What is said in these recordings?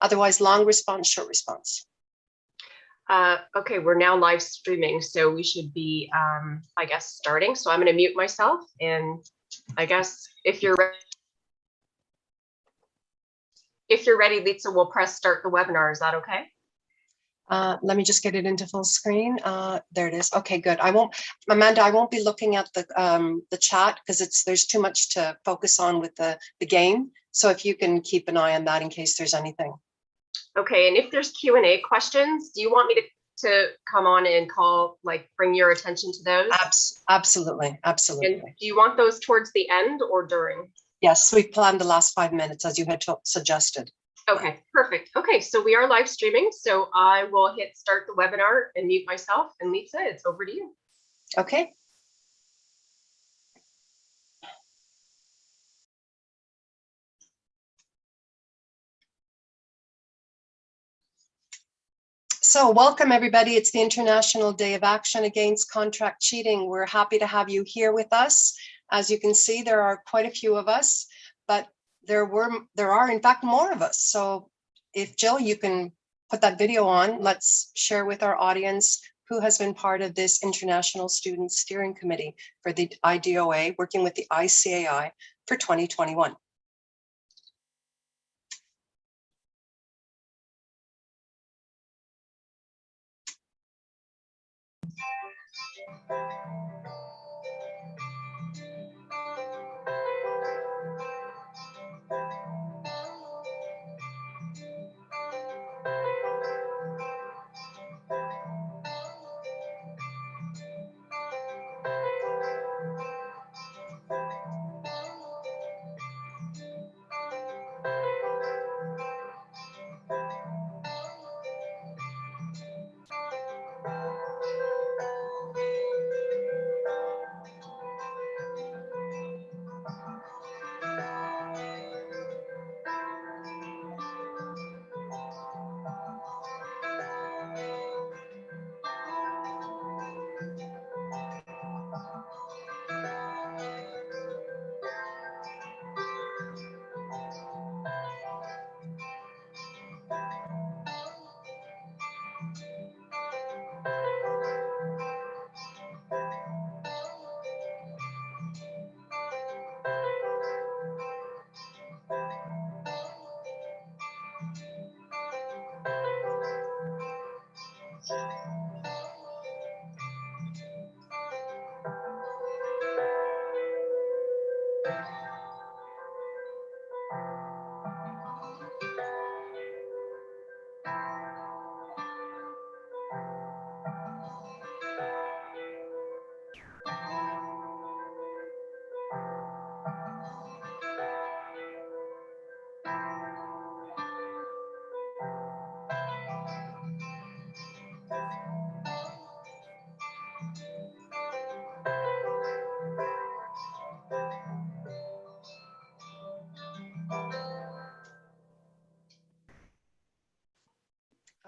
Otherwise, long response, short response. Okay, we're now live streaming, so we should be, I guess, starting. So I'm going to mute myself, and I guess if you're ready, Lisa, we'll press start the webinar. Is that okay? Let me just get it into full screen. There it is. Okay, good. Amanda, I won't be looking at the chat because there's too much to focus on with the game. So if you can keep an eye on that in case there's anything. Okay, and if there's Q&A questions, do you want me to come on and bring your attention to those? Absolutely, absolutely. And do you want those towards the end or during? Yes, we planned the last 5 minutes as you had suggested. Okay, perfect. Okay, so we are live streaming, so I will hit start the webinar and mute myself. And Lisa, it's over to you. Okay. So welcome everybody. It's the International Day of Action Against Contract Cheating. We're happy to have you here with us. As you can see, there are quite a few of us, but there are in fact more of us. So if Jill, you can put that video on, let's share with our audience who has been part of this International Student Steering Committee for the IDOA, working with the ICAI for 2021.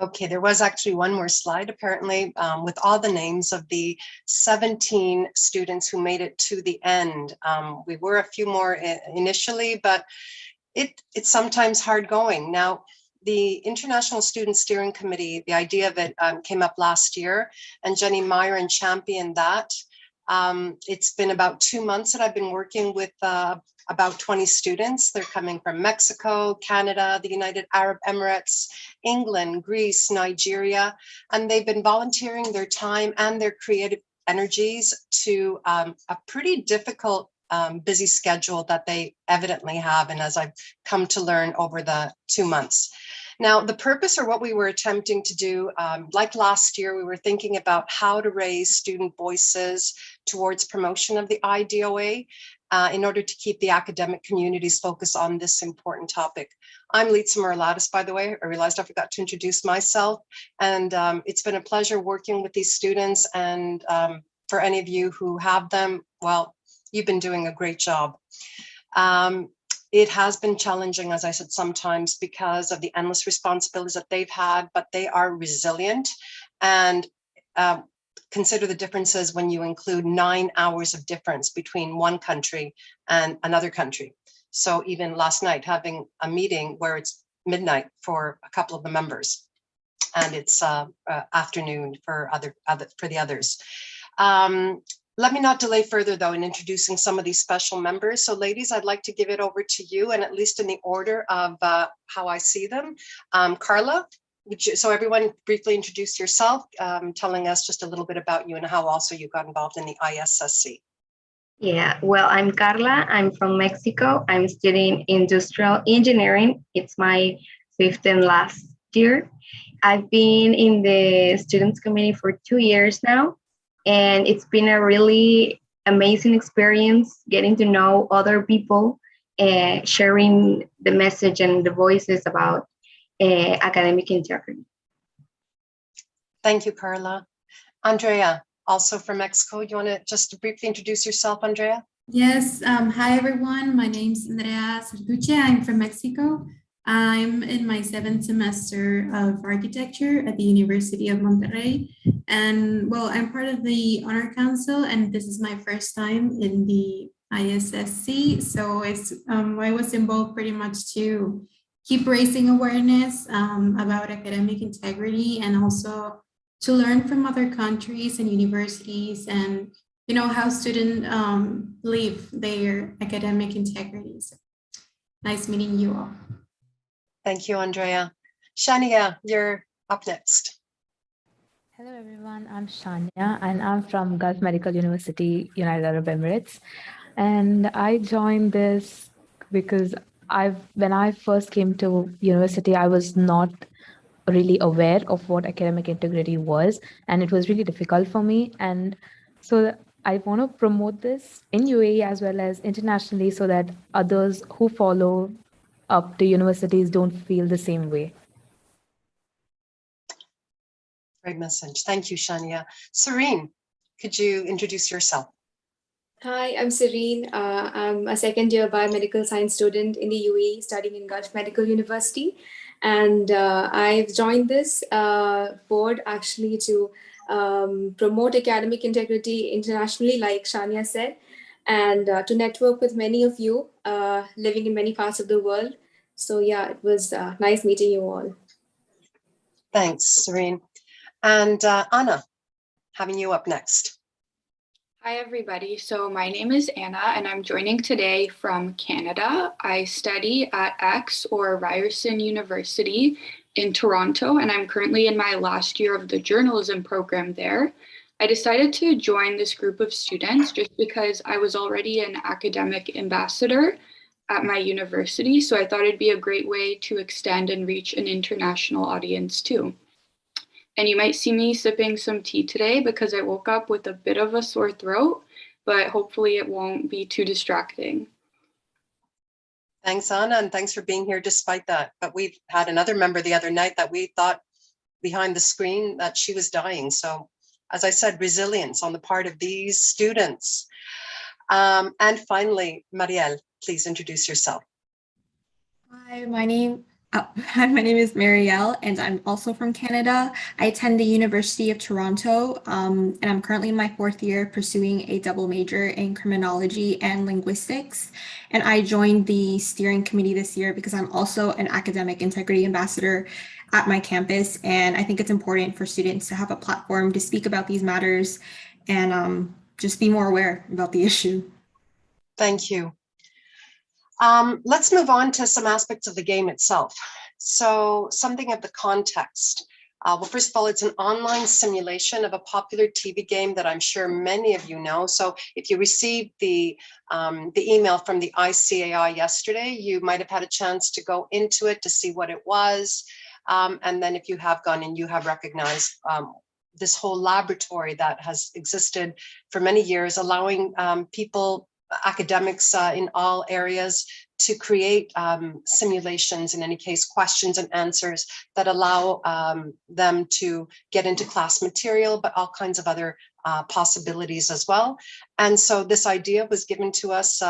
Okay, there was actually one more slide, apparently, with all the names of the 17 students who made it to the end. We were a few more initially, but it's sometimes hard going. Now, the International Student Steering Committee, the idea of it came up last year, and Jenny Myron championed that. It's been about 2 months that I've been working with about 20 students. They're coming from Mexico, Canada, the United Arab Emirates, England, Greece, Nigeria, and they've been volunteering their time and their creative energies to a pretty difficult busy schedule that they evidently have, and as I've come to learn over the 2 months. Now, the purpose, or what we were attempting to do, like last year, we were thinking about how to raise student voices towards promotion of the IDOA in order to keep the academic community's focus on this important topic. I'm Litsa Morlatis, by the way. I realized I forgot to introduce myself, and it's been a pleasure working with these students, and for any of you who have them, well, you've been doing a great job. It has been challenging, as I said, sometimes because of the endless responsibilities that they've had, but they are resilient. And consider the differences when you include 9 hours of difference between one country and another country. So even last night, having a meeting where it's midnight for a couple of the members, and it's afternoon for the others. Let me not delay further, though, in introducing some of these special members. So, ladies, I'd like to give it over to you, and at least in the order of how I see them. Carla, so everyone briefly introduce yourself, telling us just a little bit about you and how also you got involved in the ISSC. Yeah, well, I'm Carla. I'm from Mexico. I'm studying industrial engineering. It's my fifth and last year. I've been in the students committee for 2 years now, and it's been a really amazing experience getting to know other people, sharing the message and the voices about academic integrity. Thank you, Carla. Andrea, also from Mexico. You want to just briefly introduce yourself, Andrea? Yes. Hi, everyone. My name is Andrea Cerduche. I'm from Mexico. I'm in my 7th semester of architecture at the University of Monterrey. And well, I'm part of the Honor Council, and this is my first time in the ISSC. So I was involved pretty much to keep raising awareness about academic integrity, and also to learn from other countries and universities, and how students live their academic integrity. So, nice meeting you all. Thank you, Andrea. Shania, you're up next. Hello, everyone. I'm Shania, and I'm from Gulf Medical University, United Arab Emirates. And I joined this because when I first came to university, I was not really aware of what academic integrity was, and it was really difficult for me. And so I want to promote this in UAE as well as internationally, so that others who follow up to universities don't feel the same way. Great message. Thank you, Shania. Serene, could you introduce yourself? Hi, I'm Serene. I'm a second-year biomedical science student in the UAE, studying in Gulf Medical University. And I've joined this board actually to promote academic integrity internationally, like Shania said, and to network with many of you living in many parts of the world. So yeah, it was nice meeting you all. Thanks, Serene. And Anna, having you up next. Hi, everybody. So my name is Anna, and I'm joining today from Canada. I study at X or Ryerson University in Toronto, and I'm currently in my last year of the journalism program there. I decided to join this group of students just because I was already an academic ambassador at my university, so I thought it'd be a great way to extend and reach an international audience too. And you might see me sipping some tea today because I woke up with a bit of a sore throat, but hopefully it won't be too distracting. Thanks, Anna, and thanks for being here despite that. But we've had another member the other night that we thought behind the screen that she was dying. So, as I said, resilience on the part of these students. And finally, Marielle, please introduce yourself. Hi, my name is Marielle, and I'm also from Canada. I attend the University of Toronto, and I'm currently in my 4th year pursuing a double major in criminology and linguistics. And I joined the steering committee this year because I'm also an academic integrity ambassador at my campus. And I think it's important for students to have a platform to speak about these matters and just be more aware about the issue. Thank you. Let's move on to some aspects of the game itself. So something of the context. Well, first of all, it's an online simulation of a popular TV game that I'm sure many of you know. So if you received the email from the ICAI yesterday, you might have had a chance to go into it to see what it was. And then if you have gone in, you have recognized this whole laboratory that has existed for many years, allowing people, academics in all areas, to create simulations, in any case, questions and answers that allow them to get into class material, but all kinds of other possibilities as well. And so this idea was given to us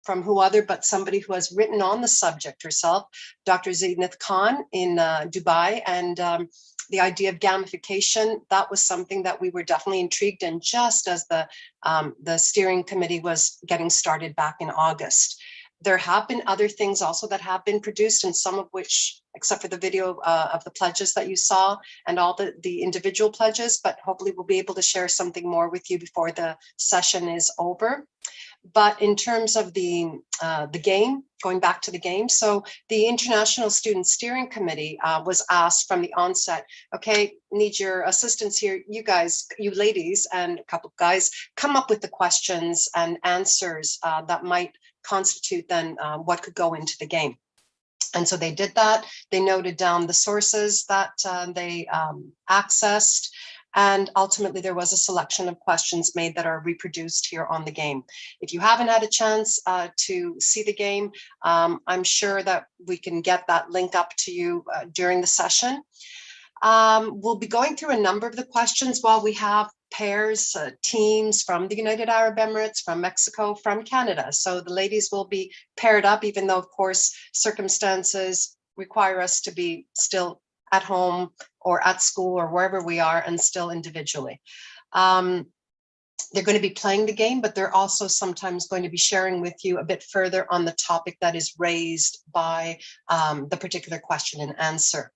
from who other but somebody who has written on the subject herself, Dr. Zineth Khan in Dubai. And the idea of gamification, that was something that we were definitely intrigued in just as the steering committee was getting started back in August. There have been other things also that have been produced, and some of which, except for the video of the pledges that you saw and all the individual pledges, but hopefully we'll be able to share something more with you before the session is over. But in terms of the game, going back to the game, so the International Student Steering Committee was asked from the onset, okay, need your assistance here. You guys, you ladies and a couple of guys, come up with the questions and answers that might constitute then what could go into the game. And so they did that. They noted down the sources that they accessed. And ultimately, there was a selection of questions made that are reproduced here on the game. If you haven't had a chance to see the game, I'm sure that we can get that link up to you during the session. We'll be going through a number of the questions while we have pairs, teams from the United Arab Emirates, from Mexico, from Canada. So the ladies will be paired up, even though, of course, circumstances require us to be still at home or at school or wherever we are and still individually. They're going to be playing the game, but they're also sometimes going to be sharing with you a bit further on the topic that is raised by the particular question and answer.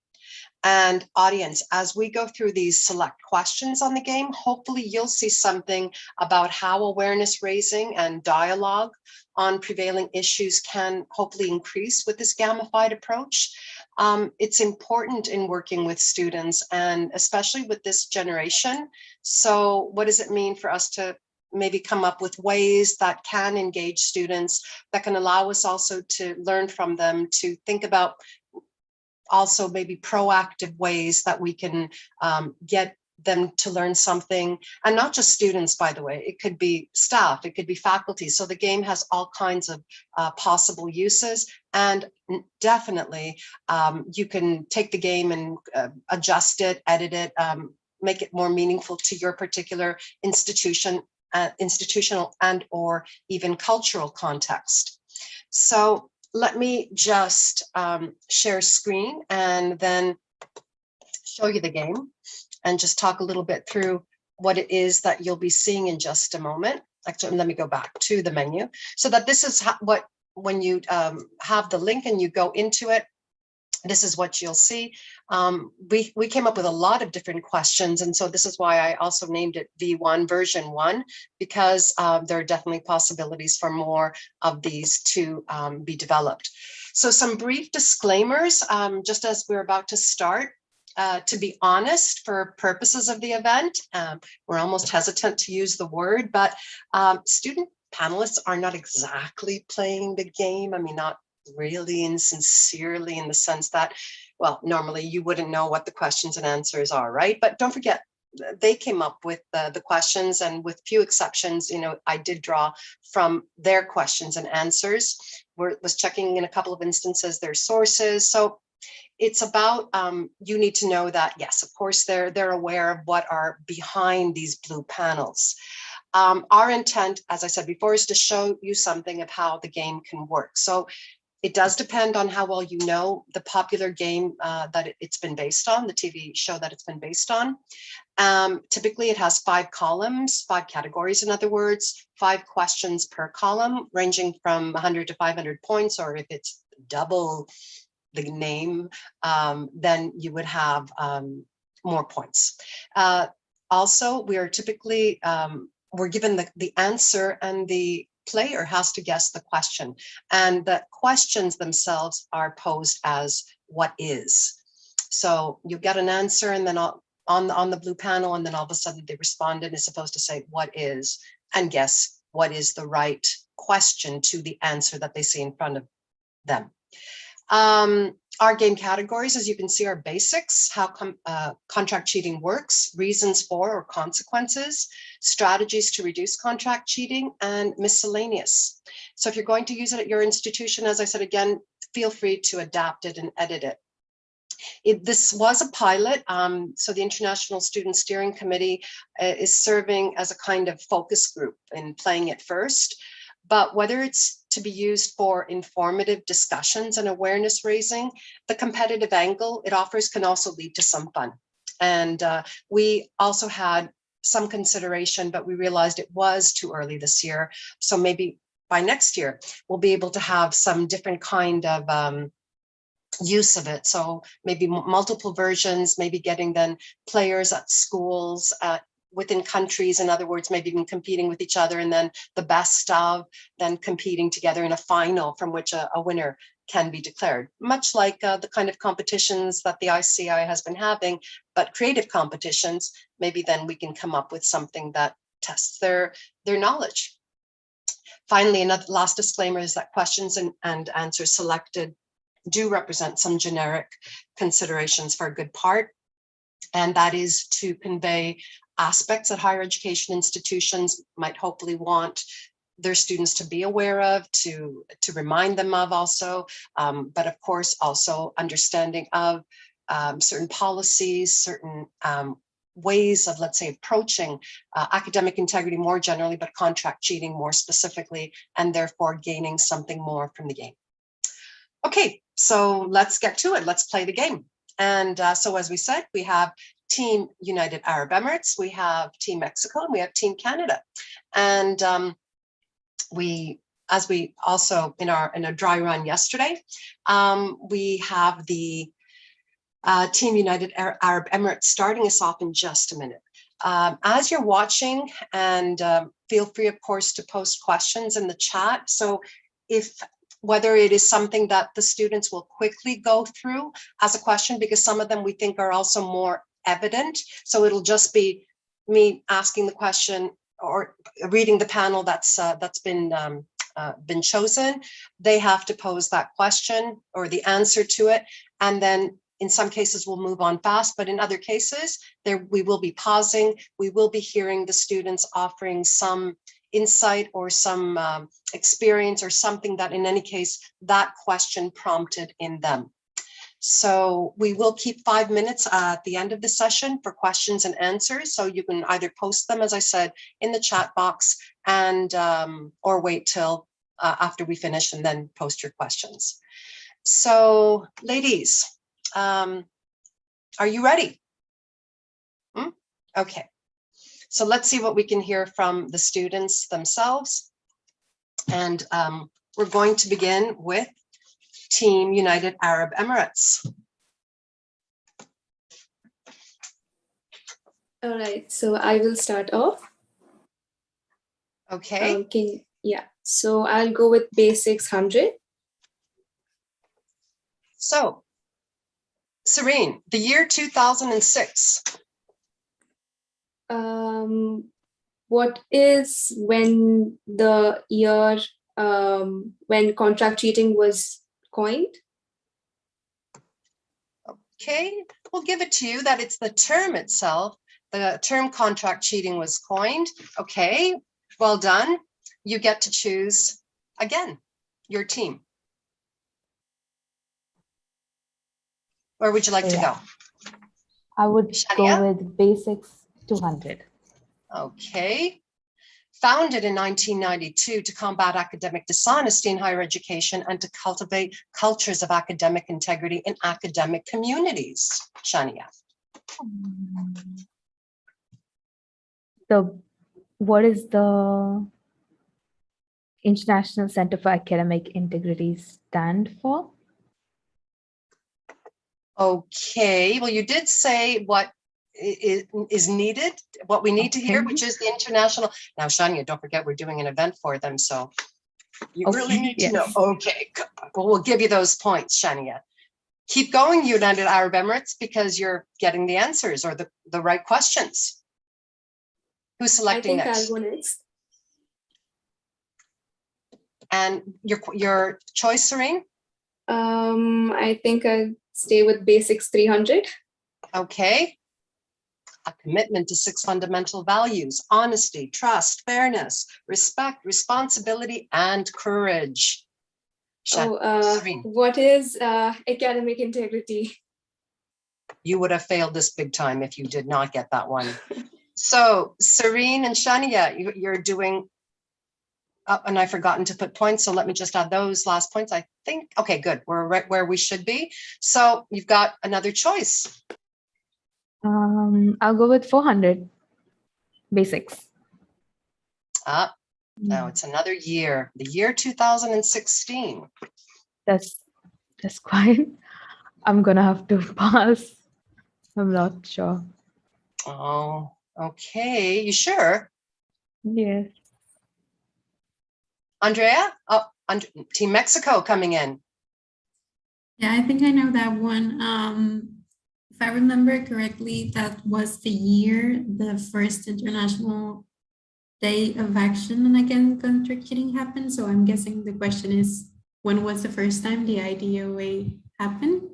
And audience, as we go through these select questions on the game, hopefully you'll see something about how awareness raising and dialogue on prevailing issues can hopefully increase with this gamified approach. It's important in working with students and especially with this generation. So what does it mean for us to maybe come up with ways that can engage students, that can allow us also to learn from them, to think about also maybe proactive ways that we can get them to learn something, and not just students, by the way, it could be staff, it could be faculty. So the game has all kinds of possible uses, and definitely you can take the game and adjust it, edit it, make it more meaningful to your particular institution, institutional and or even cultural context. So let me just share screen and then show you the game and just talk a little bit through what it is that you'll be seeing in just a moment. Actually, let me go back to the menu so that this is what, when you have the link and you go into it, this is what you'll see. We came up with a lot of different questions, and so this is why I also named it V1 version 1, because there are definitely possibilities for more of these to be developed. So some brief disclaimers, just as we're about to start. To be honest, for purposes of the event, we're almost hesitant to use the word, but student panelists are not exactly playing the game. I mean, not really and sincerely, in the sense that, well, normally you wouldn't know what the questions and answers are, right? But don't forget, they came up with the questions, and with few exceptions, you know, I did draw from their questions and answers. Was checking in a couple of instances their sources. So it's about, you need to know that, yes, of course, they're aware of what are behind these blue panels. Our intent, as I said before, is to show you something of how the game can work. So it does depend on how well you know the popular game that it's been based on, the TV show that it's been based on. Typically, it has 5 columns, 5 categories, in other words, 5 questions per column, ranging from 100 to 500 points, or if it's double the name, then you would have more points. Also, we are typically, we're given the answer, and the player has to guess the question. And the questions themselves are posed as what is. So you get an answer, and then on the blue panel, and then all of a sudden the respondent is supposed to say what is, and guess what is the right question to the answer that they see in front of them. Our game categories, as you can see, are basics, how contract cheating works, reasons for or consequences, strategies to reduce contract cheating, and miscellaneous. So if you're going to use it at your institution, as I said, again, feel free to adapt it and edit it. This was a pilot, so the International Student Steering Committee is serving as a kind of focus group in playing it first. But whether it's to be used for informative discussions and awareness raising, the competitive angle it offers can also lead to some fun. And we also had some consideration, but we realized it was too early this year. So maybe by next year, we'll be able to have some different kind of use of it. So maybe multiple versions, maybe getting then players at schools, within countries, in other words, maybe even competing with each other, and then the best of, then competing together in a final from which a winner can be declared, much like the kind of competitions that the ICI has been having, but creative competitions. Maybe then we can come up with something that tests their knowledge. Finally, another last disclaimer is that questions and answers selected do represent some generic considerations for a good part, and that is to convey aspects that higher education institutions might hopefully want their students to be aware of, to remind them of also, but of course also understanding of certain policies, certain ways of, let's say, approaching academic integrity more generally, but contract cheating more specifically, and therefore gaining something more from the game. Okay, so let's get to it. Let's play the game. And so as we said, we have Team United Arab Emirates, we have Team Mexico, and we have Team Canada. And as we also in a dry run yesterday, we have the Team United Arab Emirates starting us off in just a minute. As you're watching, and feel free, of course, to post questions in the chat. So whether it is something that the students will quickly go through as a question, because some of them we think are also more evident. So it'll just be me asking the question or reading the panel that's been chosen. They have to pose that question or the answer to it, and then in some cases we'll move on fast, but in other cases we will be pausing. We will be hearing the students offering some insight or some experience or something that in any case that question prompted in them. So we will keep 5 minutes at the end of the session for questions and answers. So you can either post them, as I said, in the chat box, and or wait till after we finish and then post your questions. So ladies, are you ready? Okay. So let's see what we can hear from the students themselves. And we're going to begin with Team United Arab Emirates. All right, so I will start off. Okay. So I'll go with basics 100. So, Serene, the year 2006. What is when the year when contract cheating was coined? Okay, we'll give it to you that it's the term itself. The term contract cheating was coined. Okay, well done. You get to choose again your team. Where would you like to go? I would Shania? go with basics 200. Okay. Founded in 1992 to combat academic dishonesty in higher education and to cultivate cultures of academic integrity in academic communities. Shania. What is the International Center for Academic Integrity stand for? Okay, well, you did say what is needed, what we need to hear, which is the international. Now, Shania, don't forget we're doing an event for them, so you really need to know. Okay, well, we'll give you those points, Shania. Keep going, United Arab Emirates, because you're getting the answers or the right questions. Who's selecting next? I think I'll go next. And your choice, Serene? I think I'll stay with basics 300. Okay. A commitment to 6 fundamental values: honesty, trust, fairness, respect, responsibility, and courage. Serene. What is academic integrity? You would have failed this big time if you did not get that one. So Serene and Shania, you're doing, and I've forgotten to put points, so let me just add those last points, I think. Okay, good. We're right where we should be. So you've got another choice. I'll go with 400 basics. Now it's another year, the year 2016. That's quite. I'm gonna have to pass. I'm not sure. Oh, okay. You sure? Yes. Andrea? Oh, Team Mexico coming in. Yeah, I think I know that one. If I remember correctly, that was the year the first International Day of Action against contract cheating happened. So I'm guessing the question is, when was the first time the IDOA happened?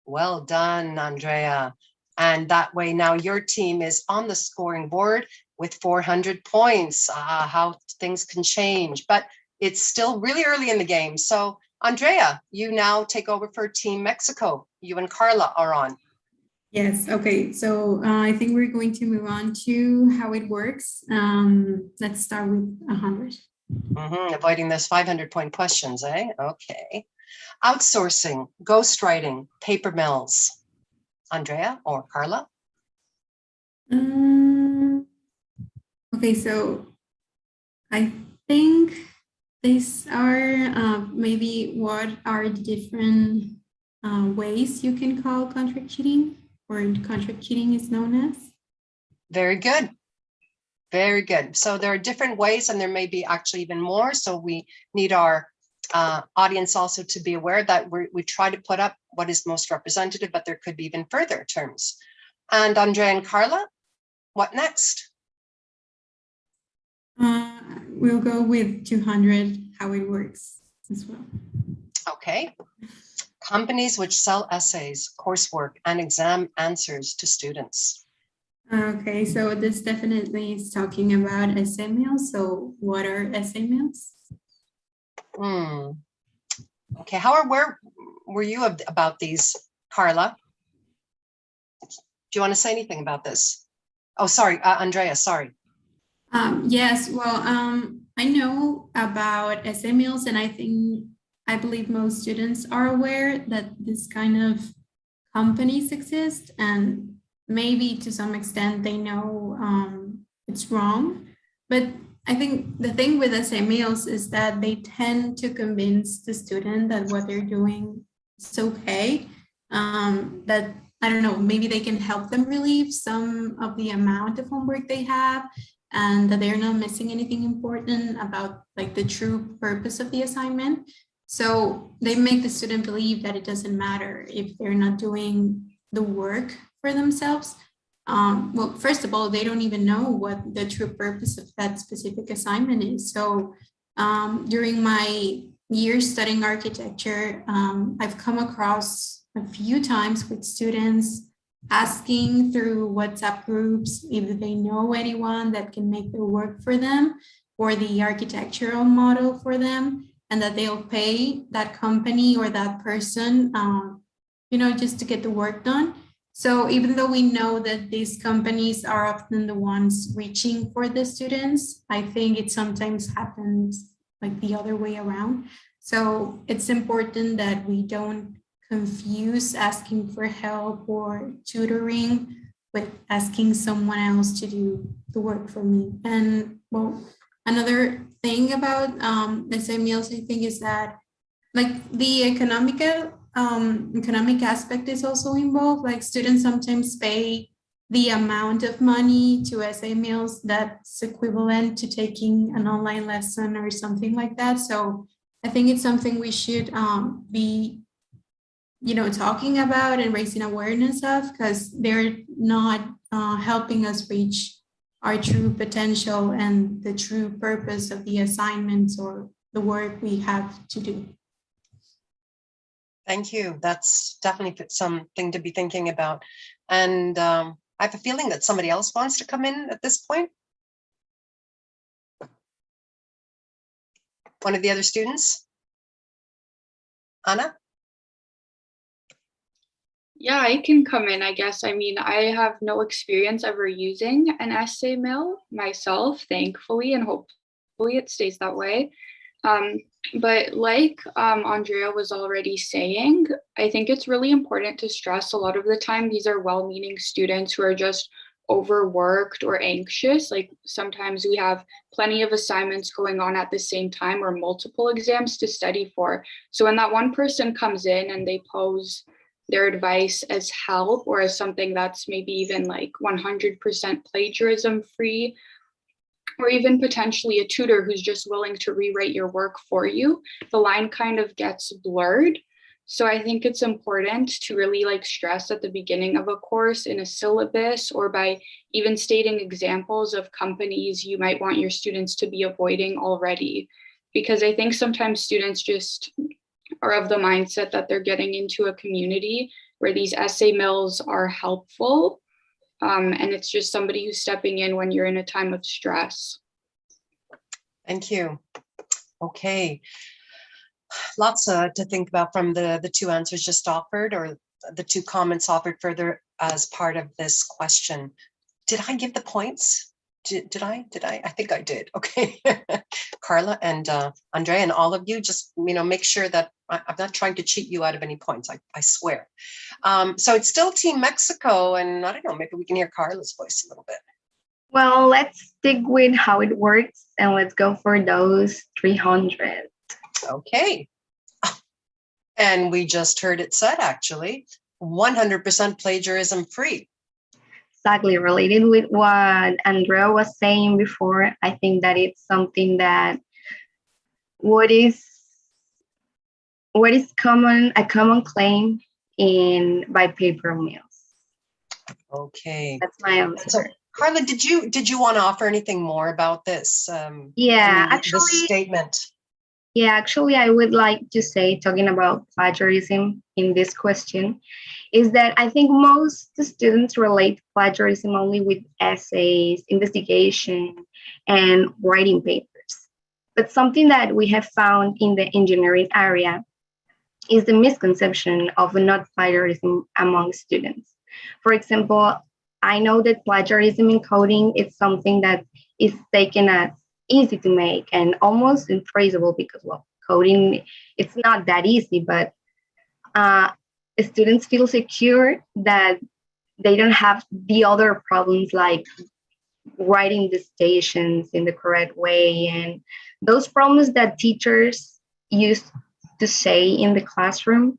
Well done, Andrea. And that way now your team is on the scoring board with 400 points. How things can change, but it's still really early in the game. So Andrea, you now take over for Team Mexico. You and Carla are on. Yes, okay. So I think we're going to move on to how it works. Let's start with 100. Avoiding those 500-point questions, eh? Okay. Outsourcing, ghostwriting, paper mills. Andrea or Carla? Okay, so I think these are maybe what are the different ways you can call contract cheating, or contract cheating is known as? Very good. Very good. So there are different ways, and there may be actually even more. So we need our audience also to be aware that we try to put up what is most representative, but there could be even further terms. And Andrea and Carla, what next? We'll go with 200, how it works as well. Okay. Companies which sell essays, coursework, and exam answers to students. Okay, so this definitely is talking about essay meals. So what are essay meals? Okay, where were you about these, Carla? Do you want to say anything about this? Oh, sorry, Andrea, sorry. Yes, well, I know about essay meals, and I believe most students are aware that this kind of companies exist, and maybe to some extent they know it's wrong. But I think the thing with essay meals is that they tend to convince the student that what they're doing is okay, that, I don't know, maybe they can help them relieve some of the amount of homework they have, and that they're not missing anything important about like the true purpose of the assignment. So they make the student believe that it doesn't matter if they're not doing the work for themselves. Well, first of all, they don't even know what the true purpose of that specific assignment is. So during my years studying architecture, I've come across a few times with students asking through WhatsApp groups if they know anyone that can make the work for them or the architectural model for them, and that they'll pay that company or that person, just to get the work done. So even though we know that these companies are often the ones reaching for the students, I think it sometimes happens like the other way around. So it's important that we don't confuse asking for help or tutoring with asking someone else to do the work for me. And well, another thing about essay meals, I think, is that like the economic aspect is also involved. Like students sometimes pay the amount of money to essay meals that's equivalent to taking an online lesson or something like that. So I think it's something we should be talking about and raising awareness of, because they're not helping us reach our true potential and the true purpose of the assignments or the work we have to do. Thank you. That's definitely something to be thinking about. And I have a feeling that somebody else wants to come in at this point. One of the other students? Anna? Yeah, I can come in, I guess. I mean, I have no experience ever using an essay mill myself, thankfully, and hopefully it stays that way. But like Andrea was already saying, I think it's really important to stress a lot of the time these are well-meaning students who are just overworked or anxious. Like sometimes we have plenty of assignments going on at the same time or multiple exams to study for. So when that one person comes in and they pose their advice as help or as something that's maybe even like 100% plagiarism free, or even potentially a tutor who's just willing to rewrite your work for you, the line kind of gets blurred. So I think it's important to really like stress at the beginning of a course in a syllabus or by even stating examples of companies you might want your students to be avoiding already. Because I think sometimes students just are of the mindset that they're getting into a community where these essay mills are helpful. And it's just somebody who's stepping in when you're in a time of stress. Thank you. Okay. Lots to think about from the two answers just offered, or the two comments offered further as part of this question. Did I give the points? Did I? I think I did. Okay. Carla and Andrea and all of you, just, make sure that I'm not trying to cheat you out of any points. I swear. So it's still Team Mexico, and I don't know, maybe we can hear Carla's voice a little bit. Well, let's stick with how it works and let's go for those 300. Okay. And we just heard it said, actually, 100% plagiarism free. Exactly, related with what Andrea was saying before, I think that it's something that what is common, a common claim by paper mills. Okay. That's my answer. So, Carla, did you want to offer anything more about this? This statement. Yeah, actually, I would like to say, talking about plagiarism in this question, is that I think most students relate plagiarism only with essays, investigation, and writing papers. But something that we have found in the engineering area is the misconception of not plagiarism among students. For example, I know that plagiarism in coding is something that is taken as easy to make and almost untraceable because, well, coding, it's not that easy, but students feel secure that they don't have the other problems like writing the stations in the correct way and those problems that teachers used to say in the classroom,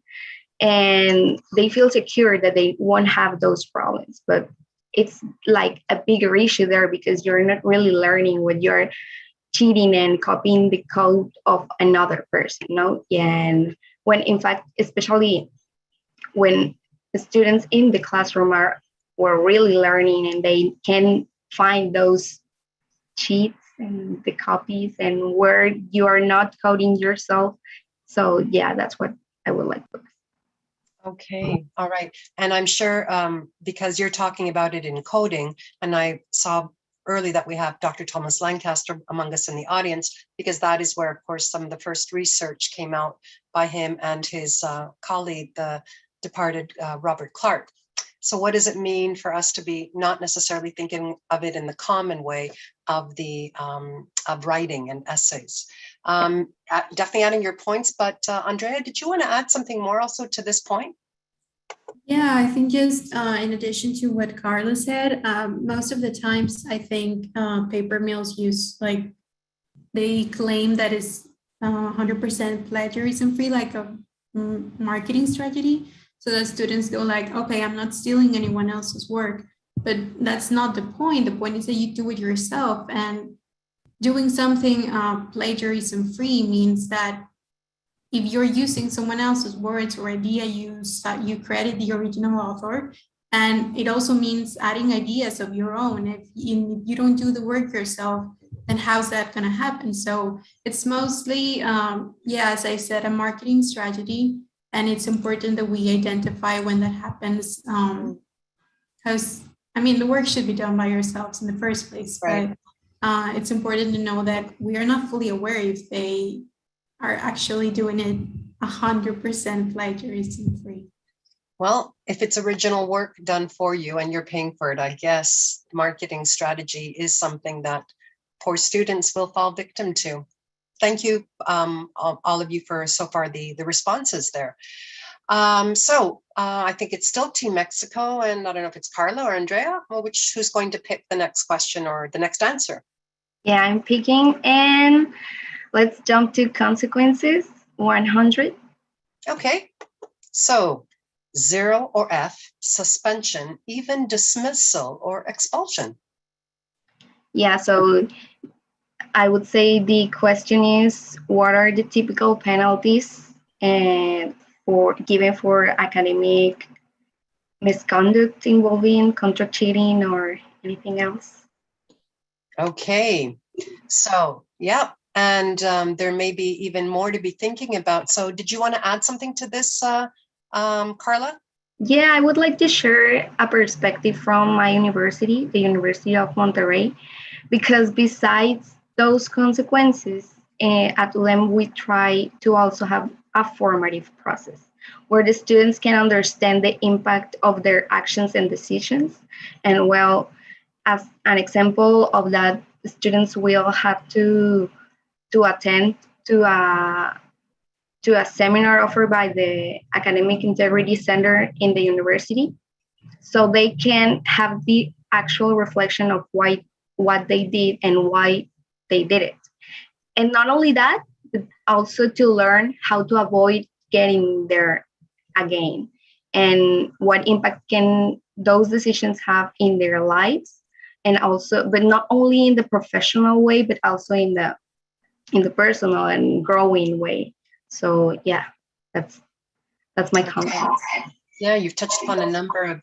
and they feel secure that they won't have those problems. But it's like a bigger issue there because you're not really learning what you're cheating and copying the code of another person, And when in fact, especially when the students in the classroom were really learning and they can find those cheats and the copies and where you are not coding yourself. So yeah, that's what I would like to. Okay, all right. And I'm sure because you're talking about it in coding, and I saw early that we have Dr. Thomas Lancaster among us in the audience, because that is where, of course, some of the first research came out by him and his colleague, the departed Robert Clark. So what does it mean for us to be not necessarily thinking of it in the common way of the of writing and essays? Definitely adding your points, but Andrea, did you want to add something more also to this point? Yeah, I think just in addition to what Carla said, most of the times I think paper mills use, like, they claim that it's 100% plagiarism free, like a marketing strategy. So that students go like, okay, I'm not stealing anyone else's work, but that's not the point. The point is that you do it yourself, and doing something plagiarism free means that if you're using someone else's words or idea, you credit the original author. And it also means adding ideas of your own. If you don't do the work yourself, then how's that going to happen? So it's mostly, as I said, a marketing strategy. And it's important that we identify when that happens. Because, the work should be done by yourselves in the first place. Right. But it's important to know that we are not fully aware if they are actually doing it 100% plagiarism free. Well, if it's original work done for you and you're paying for it, I guess marketing strategy is something that poor students will fall victim to. Thank you, all of you, for so far the responses there. I think it's still Team Mexico, and I don't know if it's Carla or Andrea. Well, who's going to pick the next question or the next answer? Yeah, I'm picking, and let's jump to consequences. 100. Okay, so 0 or F, suspension, even dismissal or expulsion. Yeah, so I would say the question is, what are the typical penalties given for academic misconduct involving contract cheating or anything else? Okay, so yeah, and there may be even more to be thinking about. So did you want to add something to this, Carla? Yeah, I would like to share a perspective from my university, the University of Monterrey, because besides those consequences, at ULEM we try to also have a formative process where the students can understand the impact of their actions and decisions. And well, as an example of that, the students will have to attend to a seminar offered by the Academic Integrity Center in the university, so they can have the actual reflection of what they did and why they did it. And not only that, but also to learn how to avoid getting there again, and what impact can those decisions have in their lives, and also, but not only in the professional way, but also in the personal and growing way. So yeah, that's my comment. Yeah, you've touched upon a number of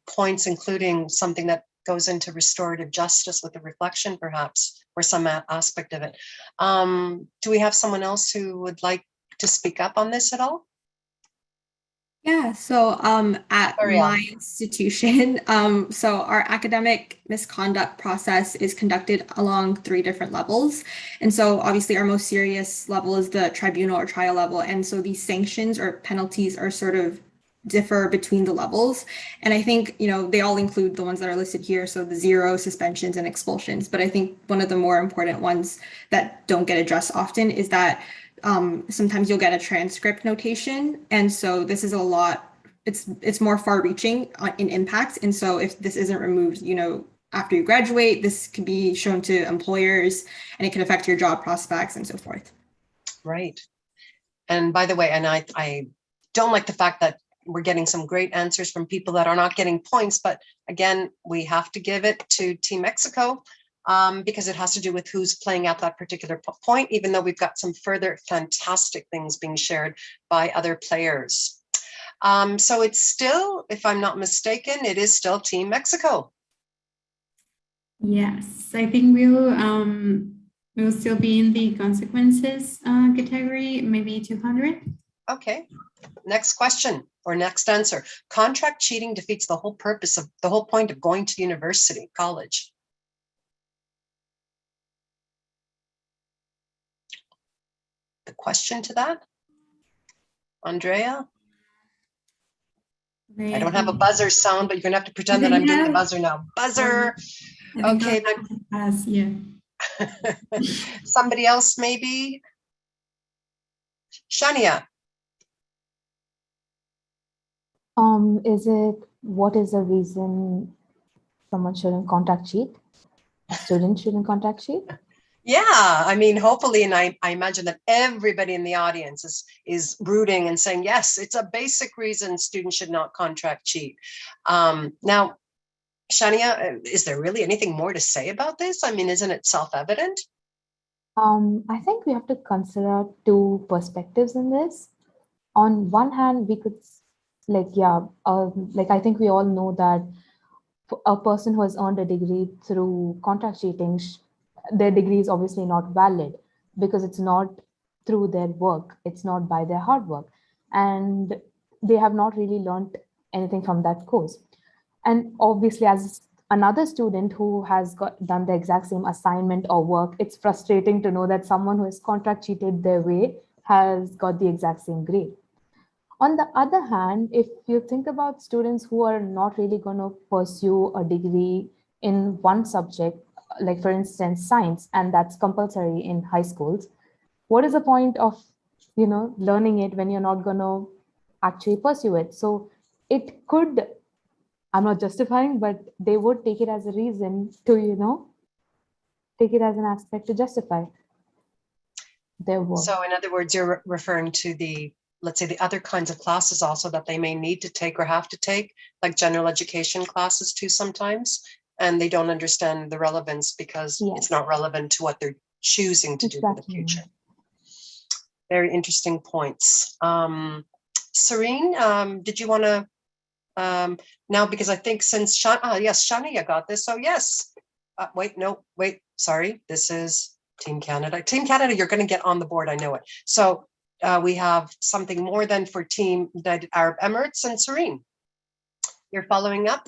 points, including something that goes into restorative justice with the reflection, perhaps, or some aspect of it. Do we have someone else who would like to speak up on this at all? Yeah, so at Ariel. my institution, so our academic misconduct process is conducted along 3 different levels. And so obviously our most serious level is the tribunal or trial level. And so these sanctions or penalties are sort of differ between the levels. And I think, they all include the ones that are listed here. So the 0, suspensions, and expulsions. But I think one of the more important ones that don't get addressed often is that sometimes you'll get a transcript notation. And so this is a lot, it's more far reaching in impacts. And so if this isn't removed, after you graduate, this could be shown to employers and it can affect your job prospects and so forth. Right. And by the way, and I don't like the fact that we're getting some great answers from people that are not getting points, but again, we have to give it to Team Mexico. Because it has to do with who's playing out that particular point, even though we've got some further fantastic things being shared by other players. So it's still, if I'm not mistaken, it is still Team Mexico. Yes, I think we'll still be in the consequences category, maybe 200. Okay, next question or next answer. Contract cheating defeats the whole purpose of the whole point of going to university, college. The question to that, Andrea? I don't have a buzzer sound, but you're gonna have to pretend that I'm doing the buzzer now. Buzzer. Okay. Yeah. Somebody else, maybe. Shania. What is the reason someone shouldn't contract cheat? A student shouldn't contract cheat? Yeah, I mean, hopefully, and I imagine that everybody in the audience is rooting and saying, yes, it's a basic reason students should not contract cheat. Now, Shania, is there really anything more to say about this? I mean, isn't it self-evident? I think we have to consider 2 perspectives in this. On one hand, we could, I think we all know that a person who has earned a degree through contract cheating, their degree is obviously not valid because it's not through their work, it's not by their hard work, and they have not really learned anything from that course. And obviously, as another student who has done the exact same assignment or work, it's frustrating to know that someone who has contract cheated their way has got the exact same grade. On the other hand, if you think about students who are not really going to pursue a degree in one subject, like for instance, science, and that's compulsory in high schools, what is the point of, learning it when you're not going to actually pursue it. So it could, I'm not justifying, but they would take it as a reason to, take it as an aspect to justify their work. So in other words, you're referring to the, let's say, the other kinds of classes also that they may need to take or have to take, like general education classes too sometimes, and they don't understand the relevance because it's Yes. not relevant to what they're choosing to do for the Exactly. future. Very interesting points. Serene, did you want to, now, because I think since, yes, Shania got this, so yes. Wait, sorry, this is Team Canada. Team Canada, you're going to get on the board, I know it. So we have something more than for Team United Arab Emirates, and Serene, you're following up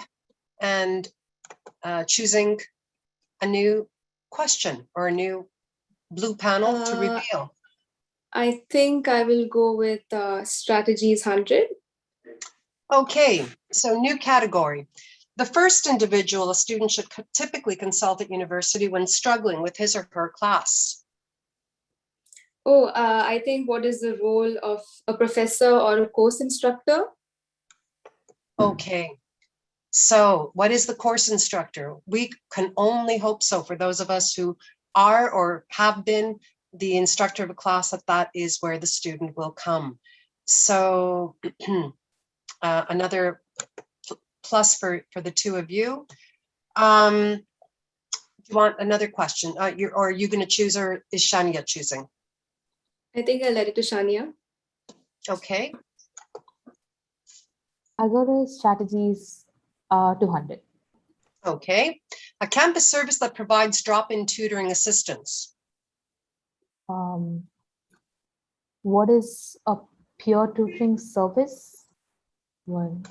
and choosing a new question or a new blue panel to reveal. I think I will go with strategies 100. Okay, so new category. The first individual a student should typically consult at university when struggling with his or her class. Oh, I think what is the role of a professor or a course instructor? Okay, so what is the course instructor? We can only hope so for those of us who are or have been the instructor of a class that is where the student will come. So another plus for the two of you. Do you want another question? Or are you going to choose, or is Shania choosing? I think I'll let it to Shania. Okay. I'll go to strategies 200. Okay. A campus service that provides drop-in tutoring assistance. What is a peer tutoring service? Well,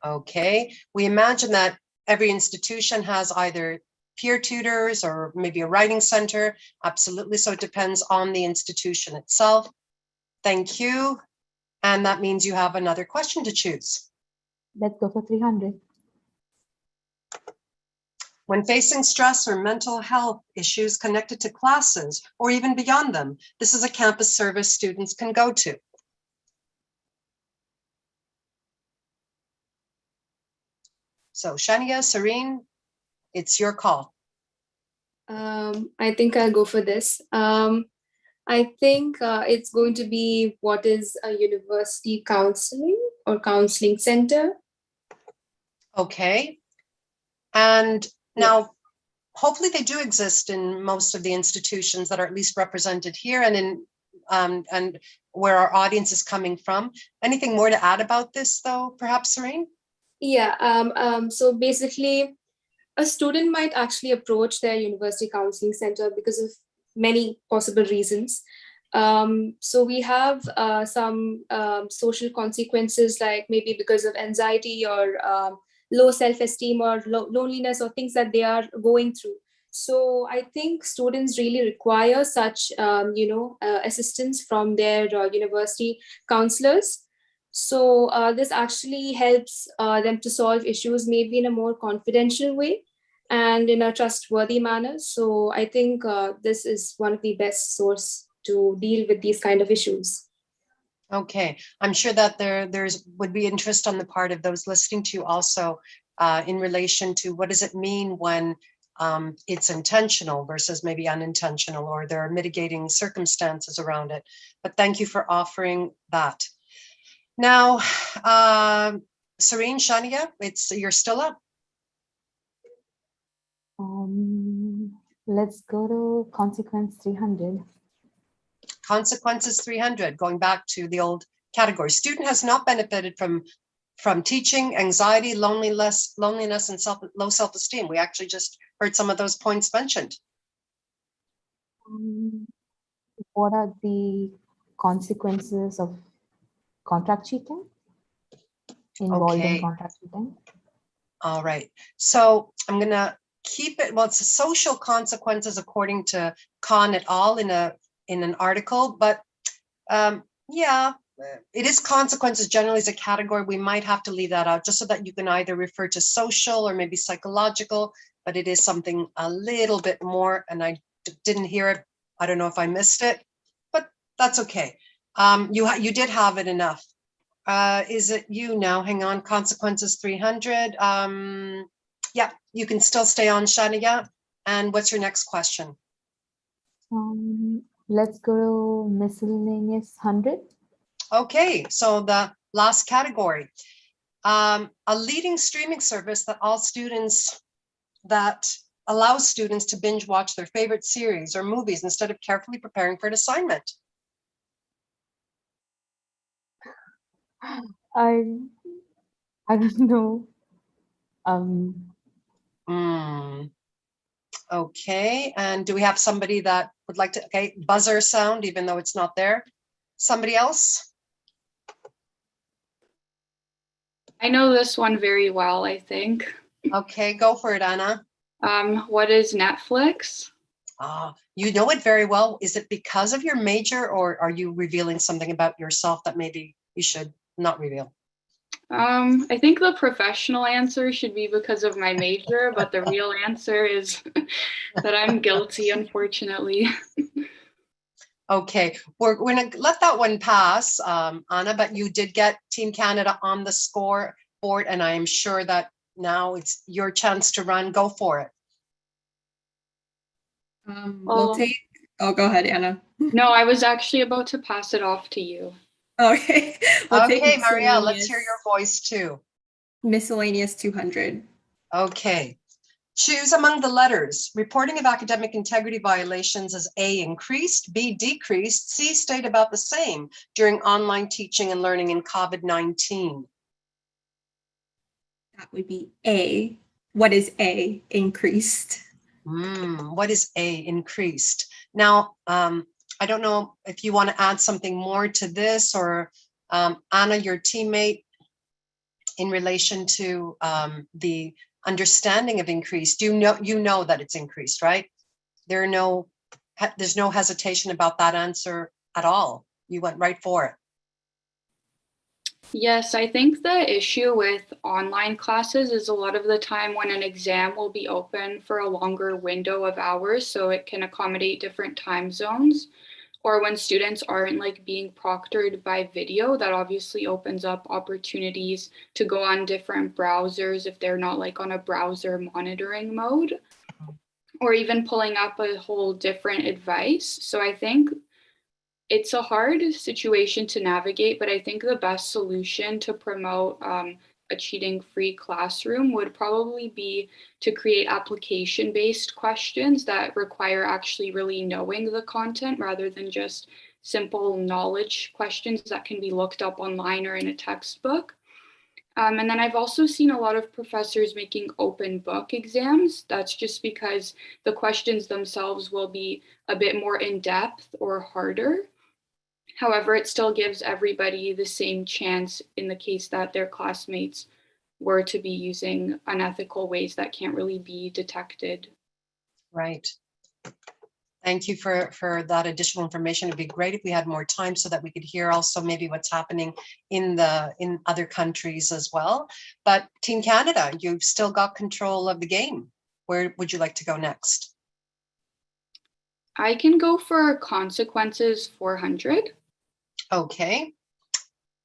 Okay. We imagine that every institution has either peer tutors or maybe a writing center. Absolutely. So it depends on the institution itself. Thank you. And that means you have another question to choose. let's go for 300. When facing stress or mental health issues connected to classes or even beyond them, this is a campus service students can go to. So Shania, Serene, it's your call. I think I'll go for this. I think it's going to be what is a university counseling or counseling center. Okay. And now, hopefully they do exist in most of the institutions that are at least represented here and in and where our audience is coming from. Anything more to add about this though, perhaps, Serene? Yeah, so basically a student might actually approach their university counseling center because of many possible reasons. So we have some social consequences, like maybe because of anxiety or low self-esteem or loneliness or things that they are going through. So I think students really require such, assistance from their university counselors. So this actually helps them to solve issues maybe in a more confidential way and in a trustworthy manner. So I think this is one of the best source to deal with these kind of issues. Okay, I'm sure that there's would be interest on the part of those listening to you also in relation to what does it mean when it's intentional versus maybe unintentional, or there are mitigating circumstances around it. But thank you for offering that. Now, Serene, Shania, you're still up. Let's go to consequence 300. Consequences 300, going back to the old category. Student has not benefited from teaching, anxiety, loneliness, and low self-esteem. We actually just heard some of those points mentioned. What are the consequences of contract cheating? Involved in contract cheating? All right. So I'm going to keep it. Well, it's the social consequences according to Khan et al. In an article, but yeah, it is consequences generally as a category. We might have to leave that out just so that you can either refer to social or maybe psychological, but it is something a little bit more, and I didn't hear it. I don't know if I missed it, but that's okay. You did have it enough. Is it you now? Hang on, consequences 300. Yeah, you can still stay on, Shania. And what's your next question? Let's go to miscellaneous 100. Okay, so the last category. A leading streaming service that allows students to binge watch their favorite series or movies instead of carefully preparing for an assignment. I don't know. Okay, and do we have somebody that would like to, okay, buzzer sound, even though it's not there? Somebody else? I know this one very well, I think. Okay, go for it, Anna. What is Netflix? You know it very well. Is it because of your major, or are you revealing something about yourself that maybe you should not reveal? I think the professional answer should be because of my major, but the real answer is that I'm guilty, unfortunately. Okay, we're going to let that one pass, Anna, but you did get Team Canada on the score board, and I am sure that now it's your chance to run. Go for it. We'll take, oh, go ahead, Anna. No, I was actually about to pass it off to you. Okay. Okay, Marielle, let's hear your voice too. Miscellaneous 200. Okay. Choose among the letters. Reporting of academic integrity violations as A, increased, B, decreased, C, stayed about the same during online teaching and learning in COVID-19. That would be A. What is A? Increased. What is A? Increased. Now, I don't know if you want to add something more to this, or Anna, your teammate, in relation to the understanding of increased. You know that it's increased, right? There's no hesitation about that answer at all. You went right for it. Yes, I think the issue with online classes is a lot of the time when an exam will be open for a longer window of hours, so it can accommodate different time zones, or when students aren't like being proctored by video, that obviously opens up opportunities to go on different browsers if they're not like on a browser monitoring mode, or even pulling up a whole different advice. So I think it's a hard situation to navigate, but I think the best solution to promote a cheating-free classroom would probably be to create application-based questions that require actually really knowing the content rather than just simple knowledge questions that can be looked up online or in a textbook. And then I've also seen a lot of professors making open book exams. That's just because the questions themselves will be a bit more in-depth or harder. However, it still gives everybody the same chance in the case that their classmates were to be using unethical ways that can't really be detected. Right. Thank you for that additional information. It'd be great if we had more time so that we could hear also maybe what's happening in other countries as well. But Team Canada, you've still got control of the game. Where would you like to go next? I can go for consequences 400. Okay.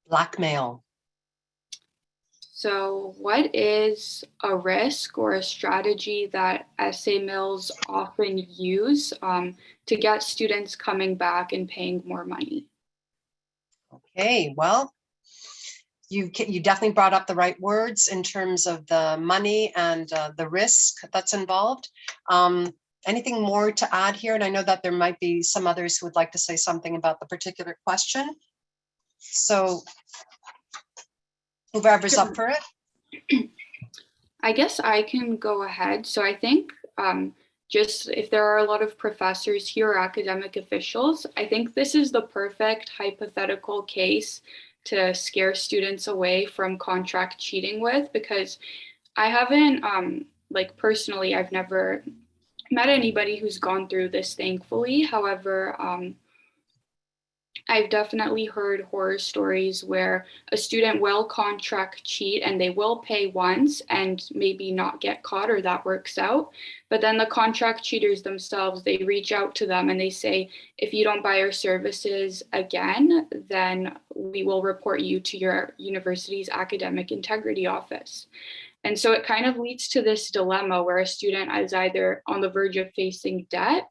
Blackmail. So what is a risk or a strategy that essay mills often use to get students coming back and paying more money? Okay, well, you definitely brought up the right words in terms of the money and the risk that's involved. Anything more to add here? And I know that there might be some others who would like to say something about the particular question. So whoever's up for it. I guess I can go ahead. So I think just if there are a lot of professors here or academic officials, I think this is the perfect hypothetical case to scare students away from contract cheating with, because I haven't, like personally, I've never met anybody who's gone through this, thankfully. However, I've definitely heard horror stories where a student will contract cheat and they will pay once and maybe not get caught, or that works out. But then the contract cheaters themselves, they reach out to them and they say, if you don't buy our services again, then we will report you to your university's academic integrity office. And so it kind of leads to this dilemma where a student is either on the verge of facing debt,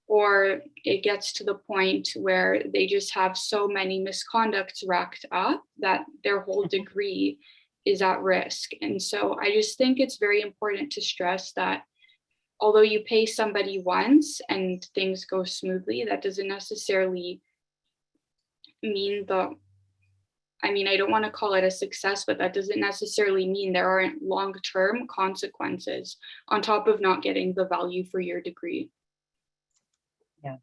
or it gets to the point where they just have so many misconducts racked up that their whole degree is at risk. And so I just think it's very important to stress that although you pay somebody once and things go smoothly, that doesn't necessarily mean I don't want to call it a success, but that doesn't necessarily mean there aren't long-term consequences on top of not getting the value for your degree. Yeah.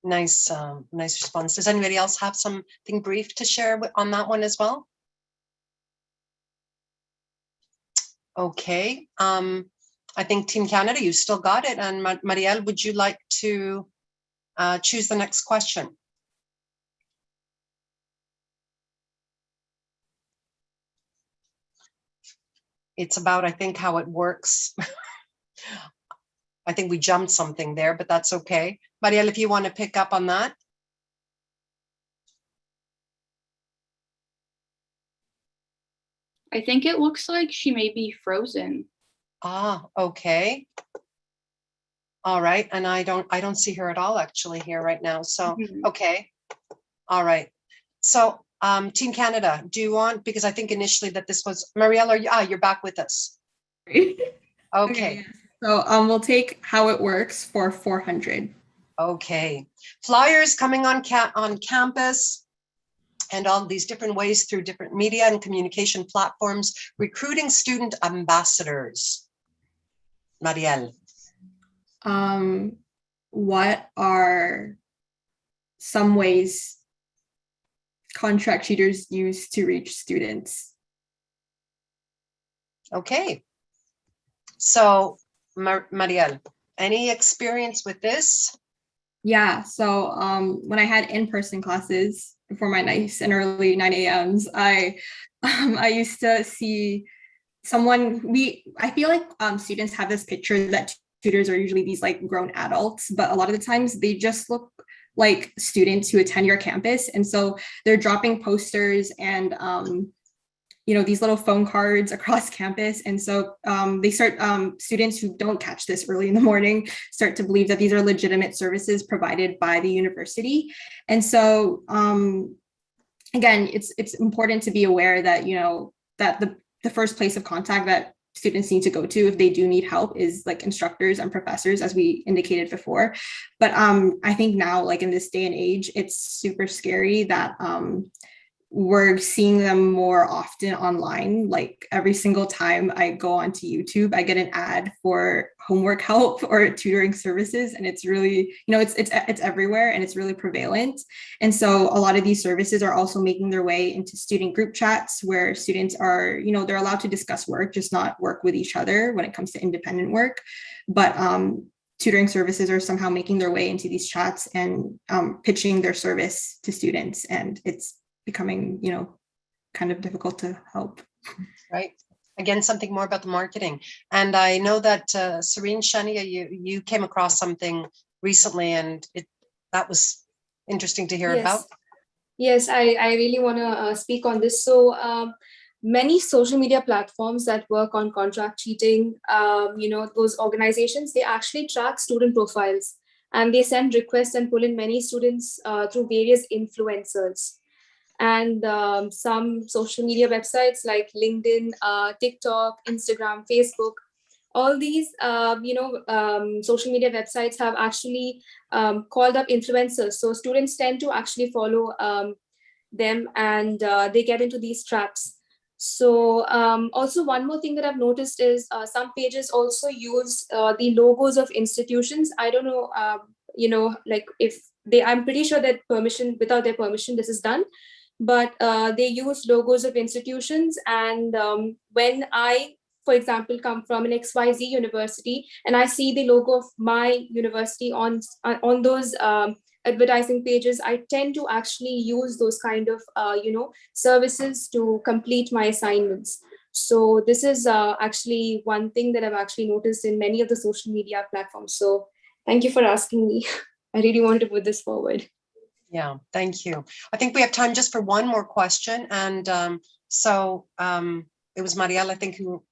Nice response. Does anybody else have something brief to share on that one as well? Okay. I think Team Canada, you still got it. And Marielle, would you like to choose the next question? It's about, I think, how it works. I think we jumped something there, but that's okay. Marielle, if you want to pick up on that. I think it looks like she may be frozen. Ah, okay. All right. And I don't see her at all actually here right now. So, okay. All right. So Team Canada, do you want, because I think initially that this was, Marielle, you're back with us. Okay. So we'll take how it works for 400. Okay. Flyers coming on campus and all these different ways through different media and communication platforms, recruiting student ambassadors. Marielle. What are some ways contract cheaters use to reach students? Okay. So, Marielle, any experience with this? Yeah, so when I had in-person classes before my nice and early 9 a.m.s, I used to see someone, I feel like students have this picture that tutors are usually these like grown adults, but a lot of the times they just look like students who attend your campus. And so they're dropping posters and these little phone cards across campus. And so they start, students who don't catch this early in the morning start to believe that these are legitimate services provided by the university. And so again, it's important to be aware that, that the first place of contact that students need to go to if they do need help is like instructors and professors, as we indicated before. But I think now, like in this day and age, it's super scary that we're seeing them more often online. Like every single time I go onto YouTube, I get an ad for homework help or tutoring services. And it's really, it's everywhere and it's really prevalent. And so a lot of these services are also making their way into student group chats where students are, they're allowed to discuss work, just not work with each other when it comes to independent work. But tutoring services are somehow making their way into these chats and pitching their service to students. And it's becoming, kind of difficult to help. Right. Again, something more about the marketing. And I know that Serene, Shania, you came across something recently and that was interesting to hear about. Yes, I really want to speak on this. So many social media platforms that work on contract cheating, those organizations, they actually track student profiles and they send requests and pull in many students through various influencers. And some social media websites like LinkedIn, TikTok, Instagram, Facebook, all these, social media websites have actually called up influencers. So students tend to actually follow them and they get into these traps. So also one more thing that I've noticed is some pages also use the logos of institutions. I don't know, like if I'm pretty sure that without their permission, this is done. But they use logos of institutions. And when I, for example, come from an XYZ university and I see the logo of my university on those advertising pages, I tend to actually use those kind of, services to complete my assignments. So this is actually one thing that I've actually noticed in many of the social media platforms. So thank you for asking me. I really wanted to put this forward. Yeah, thank you. I think we have time just for one more question. And it was Marielle, I think, who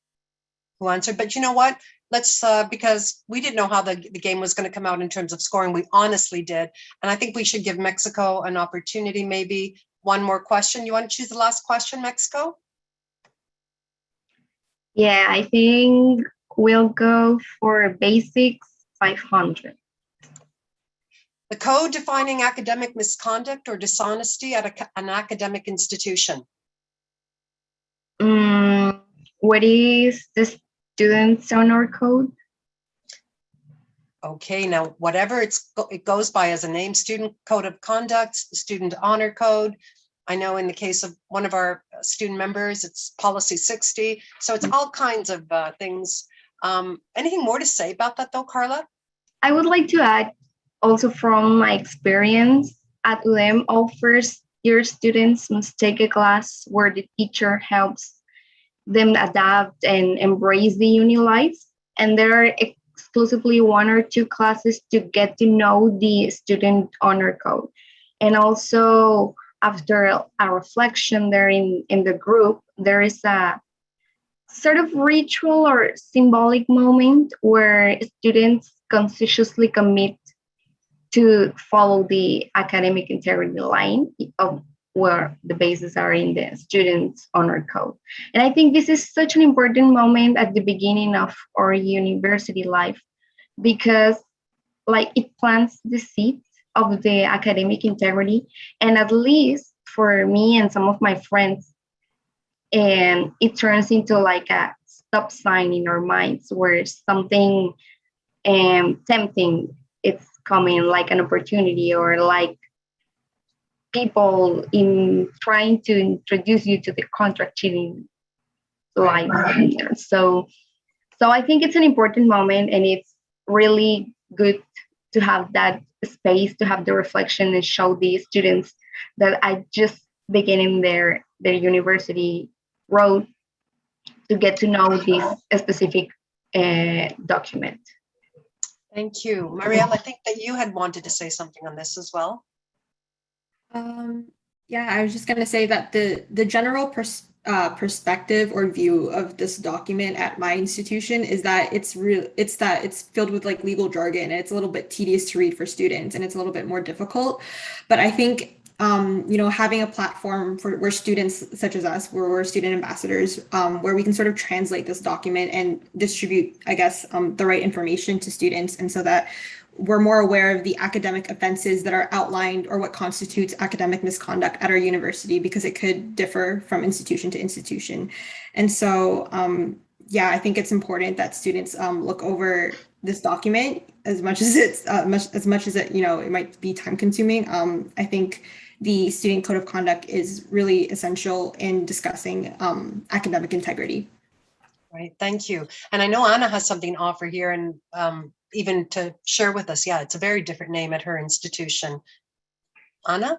answered. But you know what? Let's, because we didn't know how the game was going to come out in terms of scoring. We honestly did. And I think we should give Mexico an opportunity, maybe one more question. You want to choose the last question, Mexico? Yeah, I think we'll go for basics 500. The code defining academic misconduct or dishonesty at an academic institution. What is the student's honor code? Okay, now whatever it goes by as a name, student code of conduct, student honor code. I know in the case of one of our student members, it's policy 60. So it's all kinds of things. Anything more to say about that though, Carla? I would like to add, also from my experience at UDEM, all first year students must take a class where the teacher helps them adapt and embrace the uni life. And there are exclusively 1 or 2 classes to get to know the student honor code. And also after a reflection there in the group, there is a sort of ritual or symbolic moment where students consciously commit to follow the academic integrity line of where the bases are in the student's honor code. And I think this is such an important moment at the beginning of our university life, because like it plants the seed of the academic integrity. And at least for me and some of my friends, and it turns into like a stop sign in our minds where something tempting it's coming, like an opportunity or like people in trying to introduce you to the contract cheating life. So I think it's an important moment, and it's really good to have that space to have the reflection and show the students that I just beginning their university road to get to know this specific document. Thank you. Marielle, I think that you had wanted to say something on this as well. Yeah, I was just going to say that the general perspective or view of this document at my institution is that it's filled with like legal jargon, and it's a little bit tedious to read for students, and it's a little bit more difficult. But I think having a platform where students such as us, where we're student ambassadors, where we can sort of translate this document and distribute, I guess, the right information to students, and so that we're more aware of the academic offenses that are outlined or what constitutes academic misconduct at our university, because it could differ from institution to institution. And so, yeah, I think it's important that students look over this document as much as it it might be time consuming. I think the student code of conduct is really essential in discussing academic integrity. Right, thank you. And I know Anna has something to offer here, and even to share with us. Yeah, it's a very different name at her institution. Anna?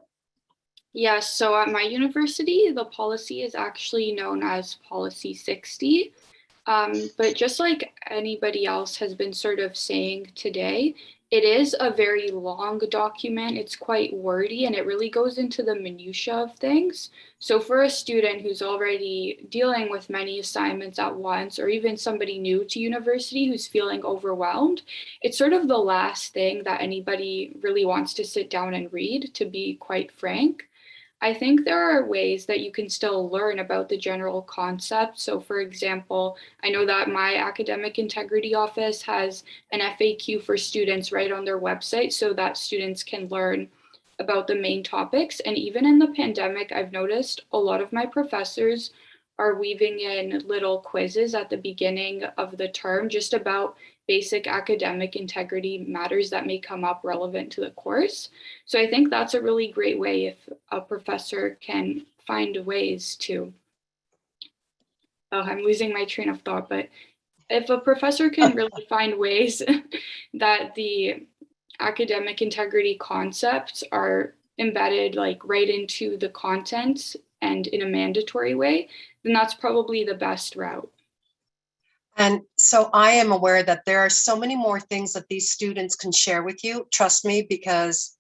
Yes, so at my university, the policy is actually known as Policy 60. But just like anybody else has been sort of saying today, it is a very long document. It's quite wordy, and it really goes into the minutiae of things. So for a student who's already dealing with many assignments at once, or even somebody new to university who's feeling overwhelmed, it's sort of the last thing that anybody really wants to sit down and read, to be quite frank. I think there are ways that you can still learn about the general concept. So for example, I know that my academic integrity office has an FAQ for students right on their website so that students can learn about the main topics. And even in the pandemic, I've noticed a lot of my professors are weaving in little quizzes at the beginning of the term just about basic academic integrity matters that may come up relevant to the course. So I think that's a really great way if a professor can find ways to, I'm losing my train of thought, but if a professor can really find ways that the academic integrity concepts are embedded like right into the content and in a mandatory way, then that's probably the best route. And so I am aware that there are so many more things that these students can share with you. Trust me, because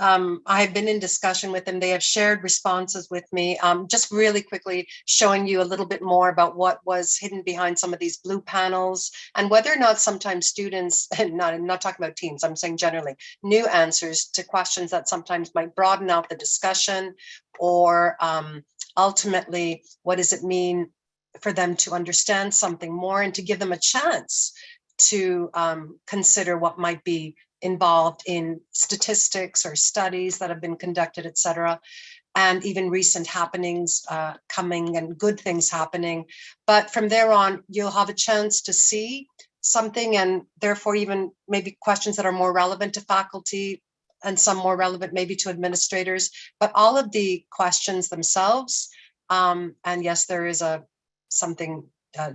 I've been in discussion with them. They have shared responses with me. Just really quickly showing you a little bit more about what was hidden behind some of these blue panels and whether or not sometimes students, and I'm not talking about teens, I'm saying generally, new answers to questions that sometimes might broaden out the discussion, or ultimately, what does it mean for them to understand something more and to give them a chance to consider what might be involved in statistics or studies that have been conducted, et cetera, and even recent happenings coming and good things happening. But from there on, you'll have a chance to see something, and therefore even maybe questions that are more relevant to faculty and some more relevant maybe to administrators, but all of the questions themselves. And yes, there is something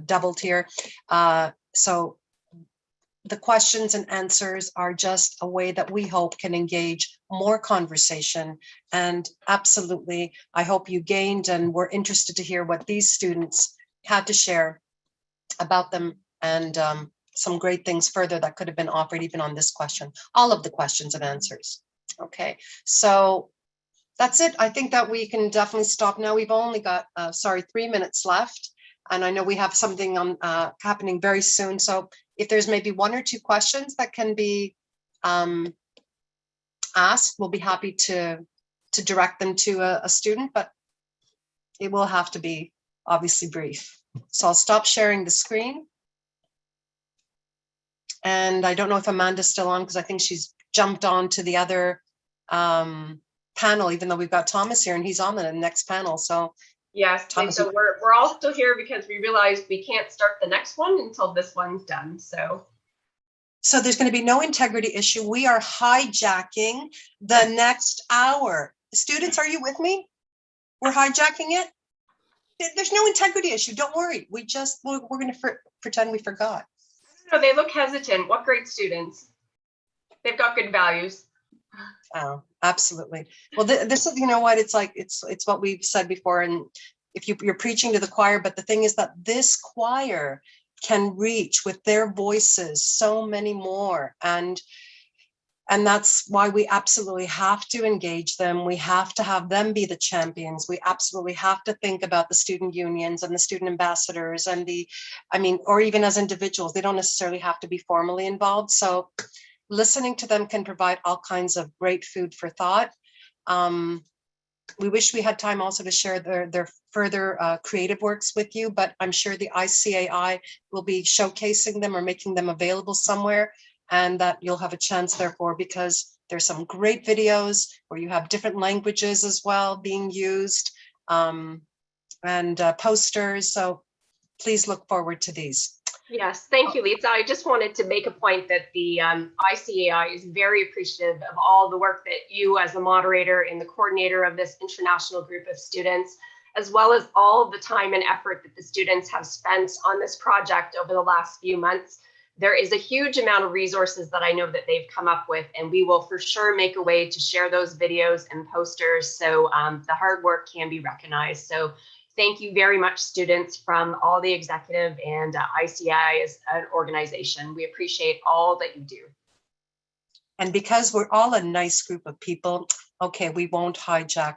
doubled here. So the questions and answers are just a way that we hope can engage more conversation. And absolutely, I hope you gained and were interested to hear what these students had to share about them, and some great things further that could have been offered even on this question, all of the questions and answers. Okay, so that's it. I think that we can definitely stop now. We've only got, 3 minutes left. And I know we have something on happening very soon. So if there's maybe one or two questions that can be asked, we'll be happy to direct them to a student, but it will have to be obviously brief. So I'll stop sharing the screen. And I don't know if Amanda's still on, because I think she's jumped on to the other panel, even though we've got Thomas here and he's on the next panel. So yes, Thomas, so we're all still here because we realized we can't start the next one until this one's done. So there's going to be no integrity issue. We are hijacking the next hour. Students, are you with me? We're hijacking it. There's no integrity issue. Don't worry. We're going to pretend we forgot. No, they look hesitant. What great students. They've got good values. Oh, absolutely. Well, this is, you know what, it's like, it's what we've said before. And if you're preaching to the choir, but the thing is that this choir can reach with their voices so many more. And that's why we absolutely have to engage them. We have to have them be the champions. We absolutely have to think about the student unions and the student ambassadors and or even as individuals, they don't necessarily have to be formally involved. So listening to them can provide all kinds of great food for thought. We wish we had time also to share their further creative works with you, but I'm sure the ICAI will be showcasing them or making them available somewhere, and that you'll have a chance therefore, because there's some great videos where you have different languages as well being used, and posters. So please look forward to these. Yes, thank you, Lisa. I just wanted to make a point that the ICAI is very appreciative of all the work that you as the moderator and the coordinator of this international group of students, as well as all the time and effort that the students have spent on this project over the last few months. There is a huge amount of resources that I know that they've come up with, and we will for sure make a way to share those videos and posters so the hard work can be recognized. So thank you very much, students, from all the executive and ICI as an organization. We appreciate all that you do. And because we're all a nice group of people, okay, we won't hijack